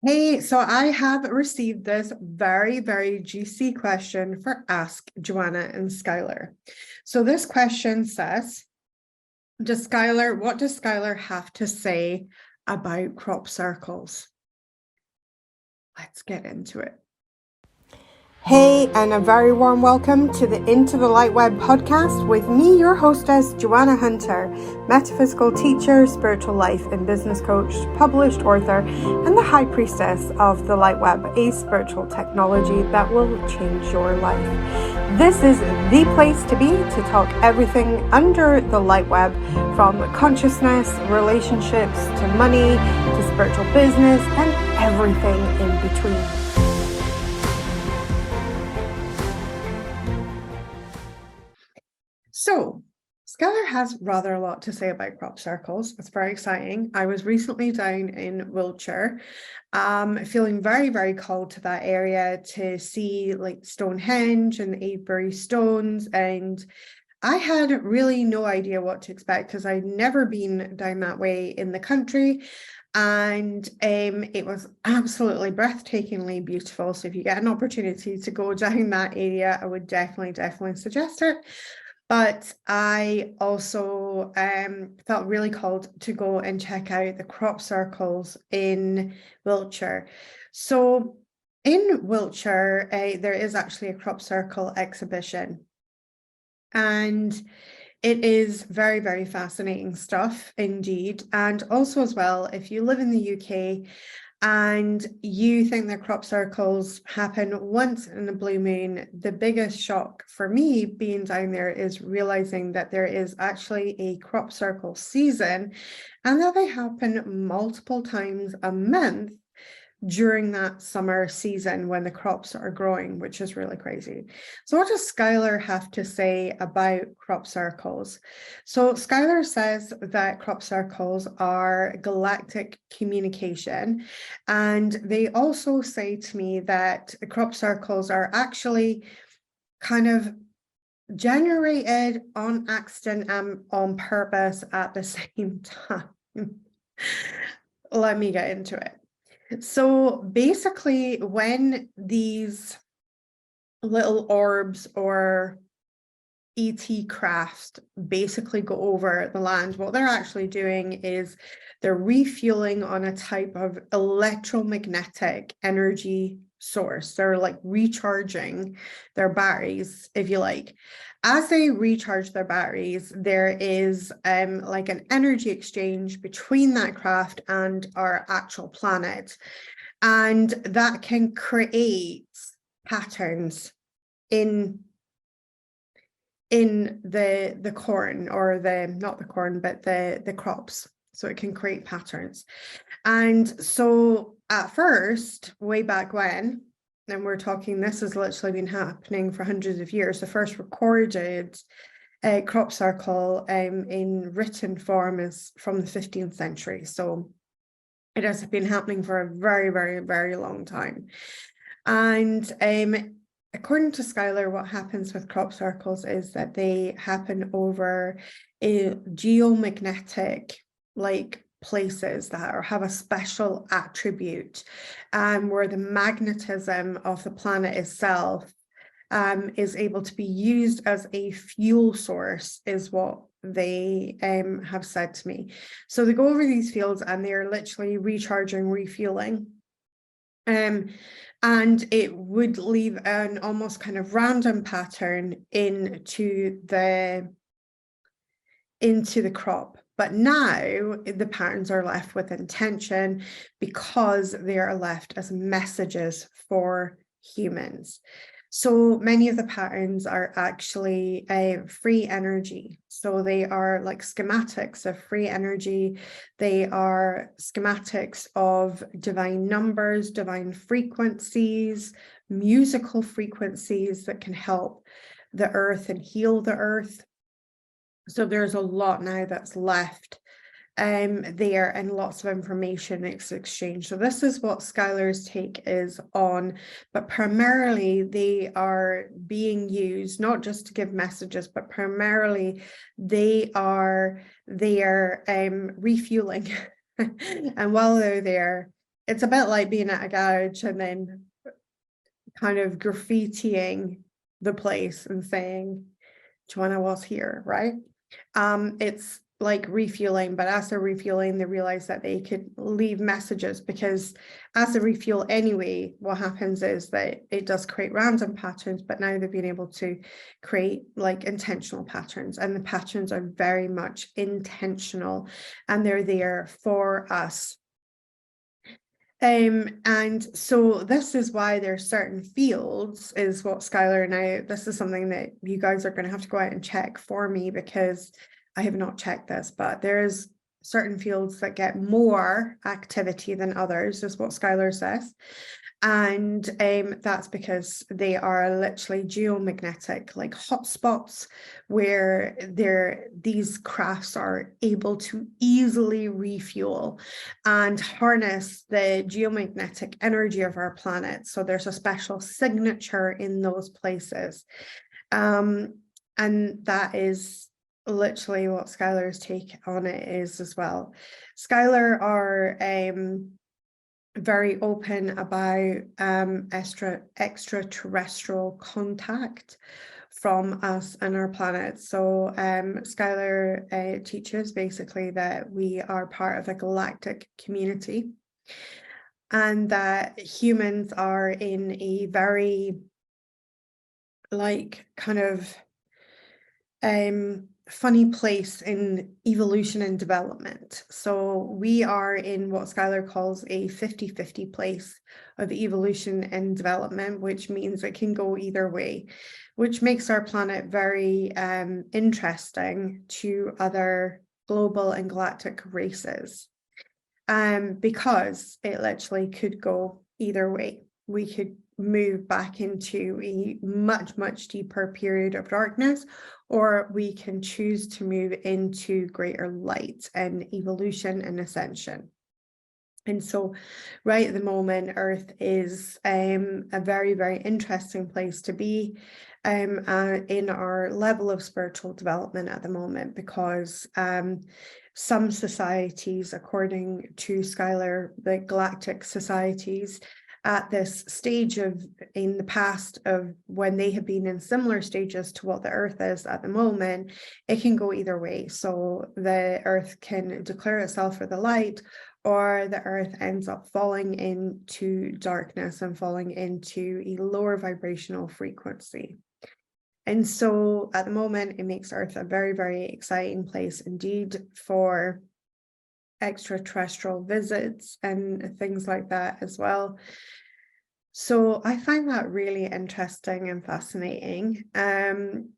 Hey, so I have received this very, very juicy question for Ask Joanna and Skylar. So this question says, what does Skylar have to say about crop circles? Let's get into it. Hey, and a very warm welcome to the Into the LightWeb podcast with me, your hostess, Joanna Hunter, metaphysical teacher, spiritual life and business coach, published author, and the high priestess of the LightWeb, a spiritual technology that will change your life. This is the place to be to talk everything under the LightWeb, from consciousness, relationships, to money, to spiritual business, and everything in between. So Skylar has rather a lot to say about crop circles. It's very exciting. I was recently down in Wiltshire, feeling very, very called to that area to see like Stonehenge and the Avebury stones. And I had really no idea what to expect because I'd never been down that way in the country. And it was absolutely breathtakingly beautiful. So if you get an opportunity to go down that area, I would definitely suggest it. But I also felt really called to go and check out the crop circles in Wiltshire. So in Wiltshire, there is actually a crop circle exhibition. And it is very, very fascinating stuff indeed. And also as well, if you live in the UK and you think that crop circles happen once in a blue moon, the biggest shock for me being down there is realizing that there is actually a crop circle season and that they happen multiple times a month during that summer season when the crops are growing, which is really crazy. So what does Skylar have to say about crop circles? So Skylar says that crop circles are galactic communication. And they also say to me that crop circles are actually kind of generated on accident and on purpose at the same time. Let me get into it. So basically, when these little orbs or ET craft basically go over the land, what they're actually doing is they're refueling on a type of electromagnetic energy source. They're like recharging their batteries, if you like. As they recharge their batteries, there is like an energy exchange between that craft and our actual planet. And that can create patterns in the corn, or not the corn, but the crops. So it can create patterns. And so at first, way back when, and we're talking, this has literally been happening for hundreds of years, the first recorded crop circle in written form is from the 15th century. So it has been happening for a very, very, very long time. And according to Skylar, what happens with crop circles is that they happen over geomagnetic places that have a special attribute, where the magnetism of the planet itself is able to be used as a fuel source, is what they have said to me. So they go over these fields and they're literally recharging, refueling. And it would leave an almost kind of random pattern into the crop. But now the patterns are left with intention because they are left as messages for humans. So many of the patterns are actually free energy. So they are like schematics of free energy. They are schematics of divine numbers, divine frequencies, musical frequencies that can help the earth and heal the earth. So there's a lot now that's left there, and lots of information is exchanged. So this is what Skylar's take is on, but primarily they are being used not just to give messages, but primarily they are refueling. And while they're there, it's a bit like being at a garage and then kind of graffitiing the place and saying, Joanna was here, right? It's like refueling, but as they're refueling, they realize that they could leave messages, because as they refuel anyway, what happens is that it does create random patterns, but now they've been able to create like intentional patterns, and the patterns are very much intentional, and they're there for us. And so this is why there's certain fields, is what Skylar and I, this is something that you guys are going to have to go out and check for me, because I have not checked this, but there's certain fields that get more activity than others, is what Skylar says. And that's because they are literally geomagnetic, like hotspots, where these crafts are able to easily refuel and harness the geomagnetic energy of our planet. So there's a special signature in those places. And that is literally what Skylar's take on it is as well. Skylar are very open about extraterrestrial contact from us and our planet. So Skylar teaches basically that we are part of a galactic community, and that humans are in a very like kind of funny place in evolution and development. So we are in what Skylar calls a 50-50 place of evolution and development, which means it can go either way, which makes our planet very interesting to other global and galactic races, because it literally could go either way. We could move back into a much deeper period of darkness, or we can choose to move into greater light and evolution and ascension. And so right at the moment, Earth is a very interesting place to be in our level of spiritual development at the moment, because some societies, according to Skylar, the galactic societies, at this stage in the past of when they have been in similar stages to what the Earth is at the moment, it can go either way. So the Earth can declare itself for the light, or the Earth ends up falling into darkness and falling into a lower vibrational frequency. And so at the moment, it makes Earth a very exciting place indeed for extraterrestrial visits and things like that as well. So I find that really interesting and fascinating.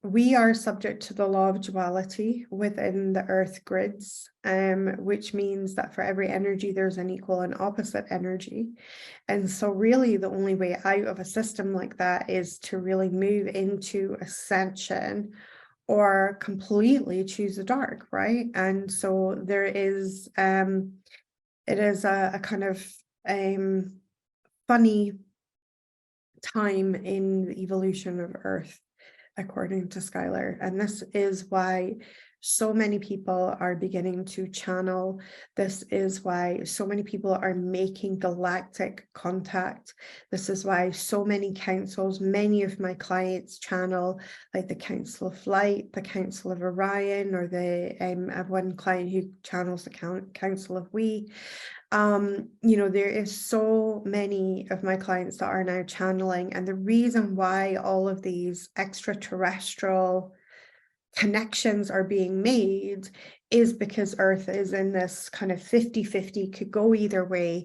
We are subject to the law of duality within the Earth grids, which means that for every energy, there's an equal and opposite energy. And so really the only way out of a system like that is to really move into ascension, or completely choose the dark, right? And so there is, it is a kind of funny time in the evolution of Earth, according to Skylar. And this is why so many people are beginning to channel. This is why so many people are making galactic contact. This is why so many councils, many of my clients channel, like the Council of Light, the Council of Orion, or I have one client who channels the Council of We. There is so many of my clients that are now channeling, and the reason why all of these extraterrestrial connections are being made is because Earth is in this kind of 50-50, could go either way.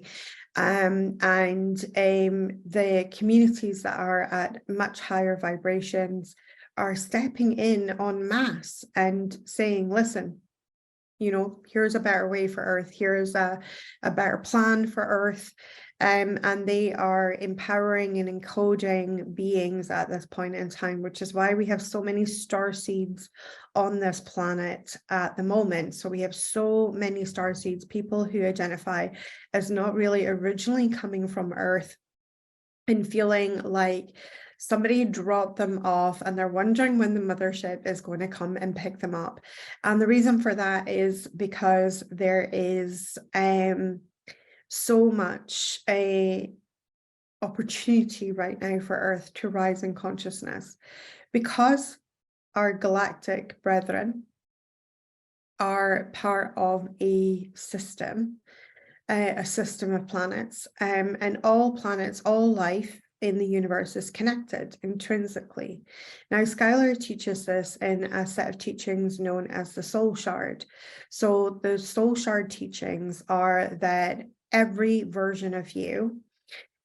And the communities that are at much higher vibrations are stepping in en masse and saying, listen, here's a better way for Earth, here's a better plan for Earth. And they are empowering and encoding beings at this point in time, which is why we have so many star seeds on this planet at the moment. So we have so many star seeds, people who identify as not really originally coming from Earth and feeling like somebody dropped them off and they're wondering when the mothership is going to come and pick them up. And the reason for that is because there is so much a opportunity right now for Earth to rise in consciousness, because our galactic brethren are part of a system of planets, and all planets, all life in the universe is connected intrinsically. Now, Skylar teaches this in a set of teachings known as the soul shard. So the soul shard teachings are that every version of you,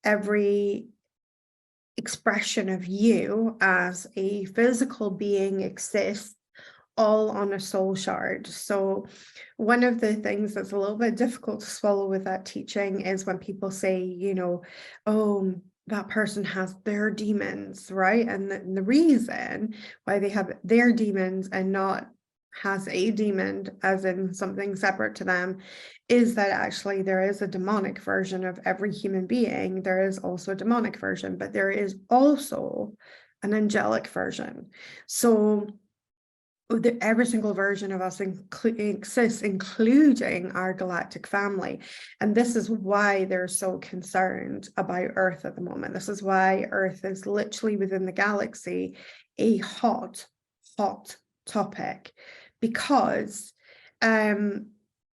every expression of you as a physical being exists all on a soul shard. So one of the things that's a little bit difficult to swallow with that teaching is when people say, oh, that person has their demons, right? And the reason why they have their demons and not has a demon as in something separate to them is that actually there is a demonic version of every human being. There is also a demonic version, but there is also an angelic version. So every single version of us exists, including our galactic family. And this is why they're so concerned about Earth at the moment. This is why Earth is literally within the galaxy a hot topic, because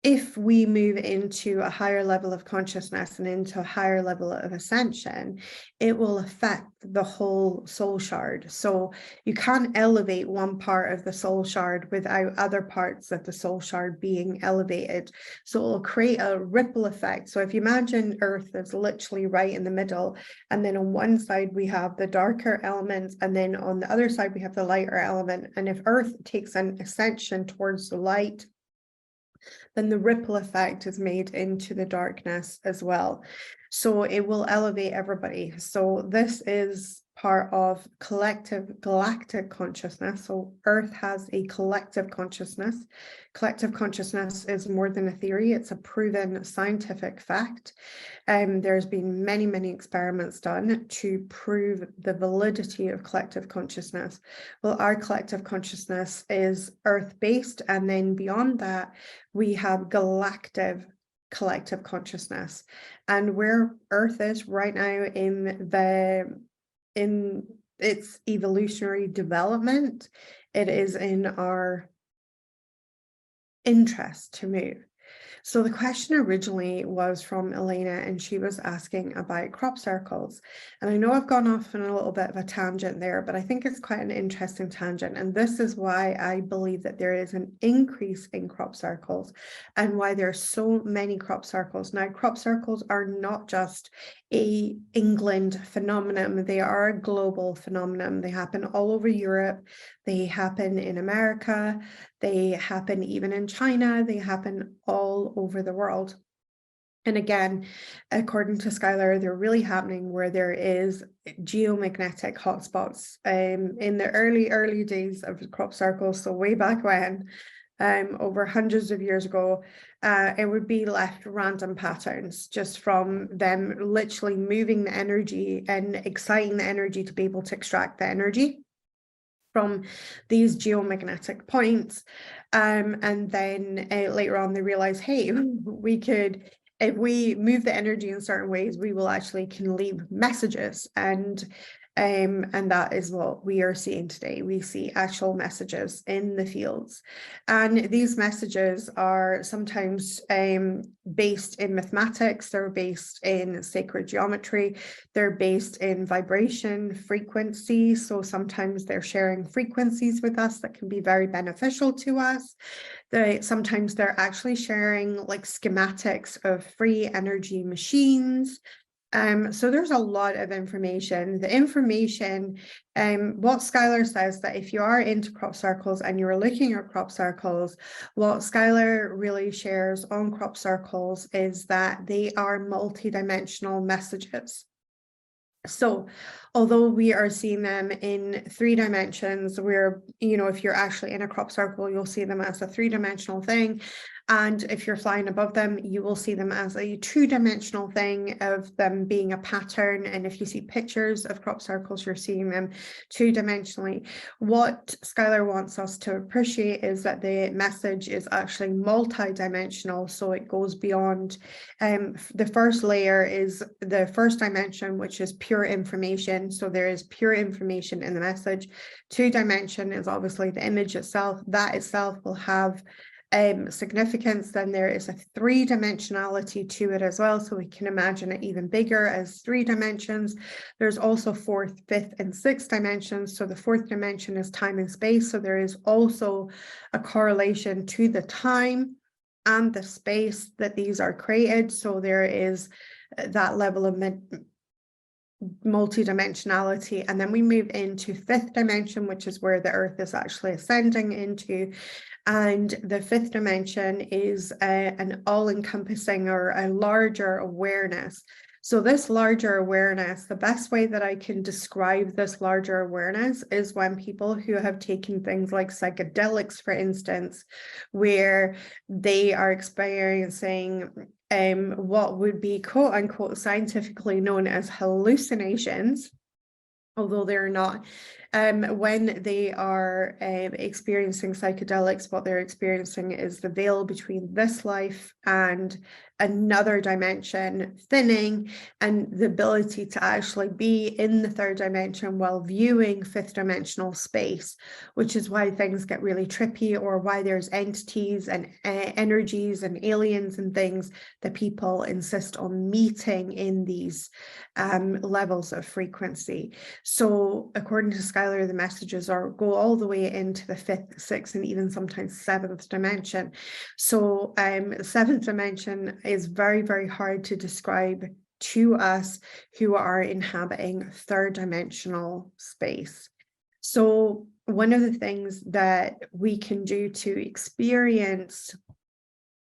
if we move into a higher level of consciousness and into a higher level of ascension, it will affect the whole soul shard. So you can't elevate one part of the soul shard without other parts of the soul shard being elevated. So it will create a ripple effect. So if you imagine Earth is literally right in the middle, and then on one side we have the darker elements, and then on the other side we have the lighter element. And if Earth takes an ascension towards the light, then the ripple effect is made into the darkness as well. So it will elevate everybody. So this is part of collective galactic consciousness. So Earth has a collective consciousness. Collective consciousness is more than a theory, it's a proven scientific fact. There's been many experiments done to prove the validity of collective consciousness. Well, our collective consciousness is Earth-based, and then beyond that, we have galactic collective consciousness. And where Earth is right now in its evolutionary development, it is in our interest to move. So the question originally was from Elena, and she was asking about crop circles. And I know I've gone off on a little bit of a tangent there, but I think it's quite an interesting tangent. And this is why I believe that there is an increase in crop circles and why there are so many crop circles. Now, crop circles are not just a England phenomenon, they are a global phenomenon. They happen all over Europe, they happen in America, they happen even in China, they happen all over the world. And again, according to Skylar, they're really happening where there is geomagnetic hotspots. In the early days of crop circles, so way back when, over hundreds of years ago, it would be left random patterns just from them literally moving the energy and exciting the energy to be able to extract the energy from these geomagnetic points. And then later on they realize, hey, we could, if we move the energy in certain ways, we will actually can leave messages. And that is what we are seeing today. We see actual messages in the fields. And these messages are sometimes based in mathematics, they're based in sacred geometry, they're based in vibration, frequency. So sometimes they're sharing frequencies with us that can be very beneficial to us. Sometimes they're actually sharing like schematics of free energy machines. So there's a lot of information. The information, what Skylar says, that if you are into crop circles and you're looking at crop circles, what Skylar really shares on crop circles is that they are multidimensional messages. So although we are seeing them in 3 dimensions, if you're actually in a crop circle, you'll see them as a 3-dimensional thing. And if you're flying above them, you will see them as a two-dimensional thing of them being a pattern. And if you see pictures of crop circles, you're seeing them two-dimensionally. What Skylar wants us to appreciate is that the message is actually multi-dimensional. So it goes beyond, the first layer is the first dimension, which is pure information. So there is pure information in the message. Two-dimension is obviously the image itself. That itself will have significance. Then there is a three-dimensionality to it as well, so we can imagine it even bigger as 3 dimensions. There's also 4th, 5th, and 6th dimensions. So the 4th dimension is time and space, so there is also a correlation to the time and the space that these are created. So there is that level of multi-dimensionality. And then we move into 5th dimension, which is where the Earth is actually ascending into. And the 5th dimension is an all-encompassing or a larger awareness. So this larger awareness, the best way that I can describe this larger awareness is when people who have taken things like psychedelics, for instance, where they are experiencing what would be quote unquote scientifically known as hallucinations, although they're not. When they are experiencing psychedelics, what they're experiencing is the veil between this life and another dimension thinning, and the ability to actually be in the 3rd dimension while viewing 5th dimensional space, which is why things get really trippy, or why there's entities and energies and aliens and things that people insist on meeting in these levels of frequency. So according to Skylar, the messages go all the way into the 5th, 6th, and even sometimes 7th dimension. So 7th dimension is very, very hard to describe to us who are inhabiting 3rd dimensional space. So one of the things that we can do to experience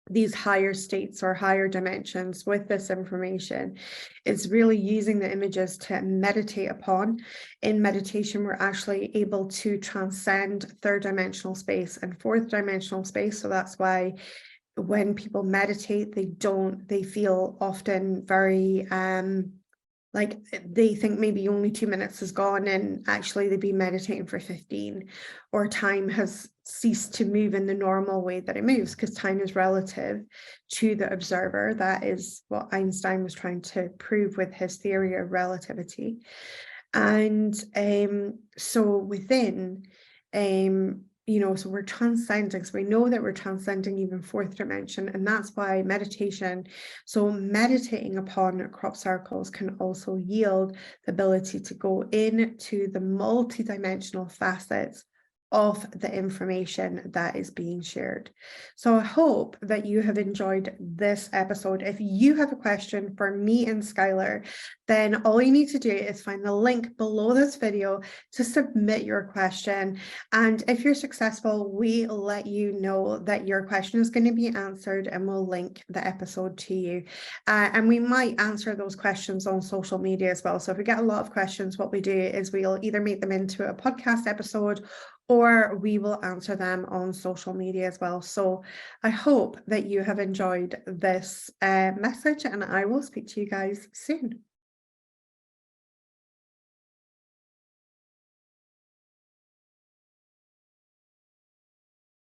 these higher states or higher dimensions with this information is really using the images to meditate upon. In meditation, we're actually able to transcend 3rd dimensional space and 4th dimensional space. So that's why when people meditate, they feel often very like they think maybe only 2 minutes has gone, and actually they've been meditating for 15, or time has ceased to move in the normal way that it moves, because time is relative to the observer. That is what Einstein was trying to prove with his theory of relativity. And so within so we're transcending, so we know that we're transcending even 4th dimension, and that's why meditation, so meditating upon crop circles can also yield the ability to go into the multi-dimensional facets of the information that is being shared. So I hope that you have enjoyed this episode. If you have a question for me and Skylar, then all you need to do is find the link below this video to submit your question. And if you're successful, we let you know that your question is going to be answered, and we'll link the episode to you. And we might answer those questions on social media as well. So if we get a lot of questions, what we do is we'll either make them into a podcast episode, or we will answer them on social media as well. So I hope that you have enjoyed this message, and I will speak to you guys soon.